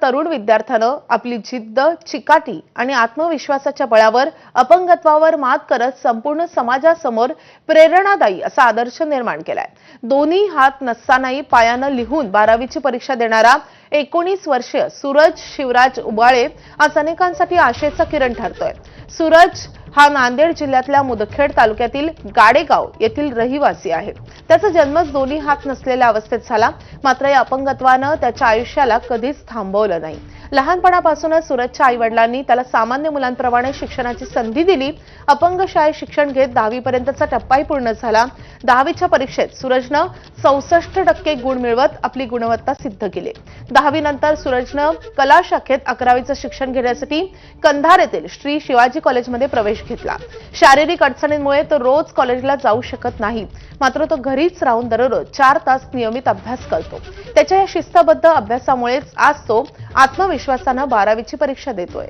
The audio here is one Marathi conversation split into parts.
तरुण विद्यार्थ्यानं आपली जिद्द, चिकाटी आणि आत्मविश्वासाच्या बळावर अपंगत्वावर मात करत संपूर्ण समाजासमोर प्रेरणादायी असा आदर्श निर्माण केलाय। दोन्ही हात नसतानाही पायानं लिहून 12वीची परीक्षा देणारा 19 वर्षीय सूरज शिवराज उबाळे आज अनेकांसाठी आशेचा किरण ठरतोय। सूरज हा नांदेड जिल्ह्यातल्या मुदखेड तालुक्यातील गाडेगाव येथील रहिवासी आहे। त्याचा जन्मच दोन्ही हात नसलेल्या अवस्थेत झाला, मात्र या अपंगत्वानं त्याच्या आयुष्याला कधीच थांबवलं नाही। लहानपणापासूनच सूरजच्या आईवडिलांनी त्याला सामान्य मुलांप्रमाणे शिक्षणाची संधी दिली। अपंग शाळेत शिक्षण घेत 10वी पर्यंतचा टप्पाही पूर्ण झाला। 10वीच्या परीक्षेत सूरजनं 64% गुण मिळवत आपली गुणवत्ता सिद्ध केली। 10वी नंतर सूरजनं कला शाखेत 11वीचं शिक्षण घेण्यासाठी कंधार येथील श्री शिवाजी कॉलेजमध्ये प्रवेश घेतला। शारीरिक अडचणींमुळे तो रोज कॉलेजला जाऊ शकत नाही, मात्र तो घरीच राहून दररोज 4 तास नियमित अभ्यास करतो। त्याच्या या शिस्तबद्ध अभ्यासामुळेच आज तो आत्मविश्वासानं 12वीची परीक्षा देतोय।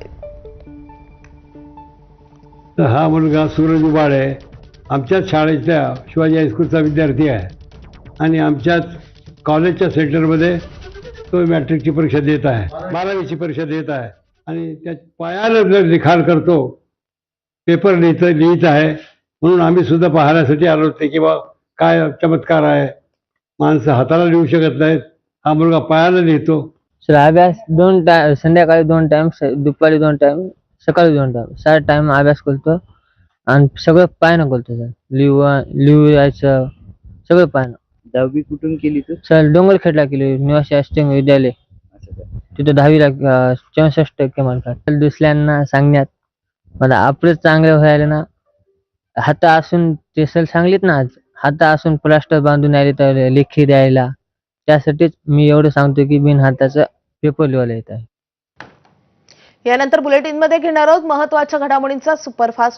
हा मुलगा सूरज उबाळे आमच्याच शाळेच्या शिवाजी हायस्कूलचा विद्यार्थी आहे आणि आमच्याच कॉलेजच्या सेंटरमध्ये तो मॅट्रिकची परीक्षा देत आहे, 12वीची परीक्षा देत आहे आणि त्या पायानं लिखाण करतो, पेपर लिहित आहे। म्हणून आम्ही सुद्धा पाहण्यासाठी आलो होते की बा काय चमत्कार आहे, माणसं हाताला लिहू शकत नाहीत, हा मुलगा पायानं लिहितो। सर अभ्यास संध्याकाळी 2 टाइम, दुपारी 2 टाइम, सकाळी 2 टाइम, 7 टाइम अभ्यास करतो आणि सगळं पायानं करतो सर। लिहायचं सगळं पायानं। 10वी कुठून केली तू? सर डोंगरखेडला केली, निवासी अष्टंग विद्यालय, तिथं 10वीला 64% मार्क आहेत। दुसऱ्यांना सांगण्यात मला आपलं चांगलं व्हायला ना, हात असून ते सर सांगलीत ना, आज हात असून प्लास्टर बांधून आले तर लेखी द्यायला, त्यासाठीच मी एवढं सांगतो की बिन हाताचा पेपर लिहायला येत आहे। यानंतर बुलेटिनमध्ये घेणार आहोत महत्त्वाच्या घडामोडींचा सुपरफास्ट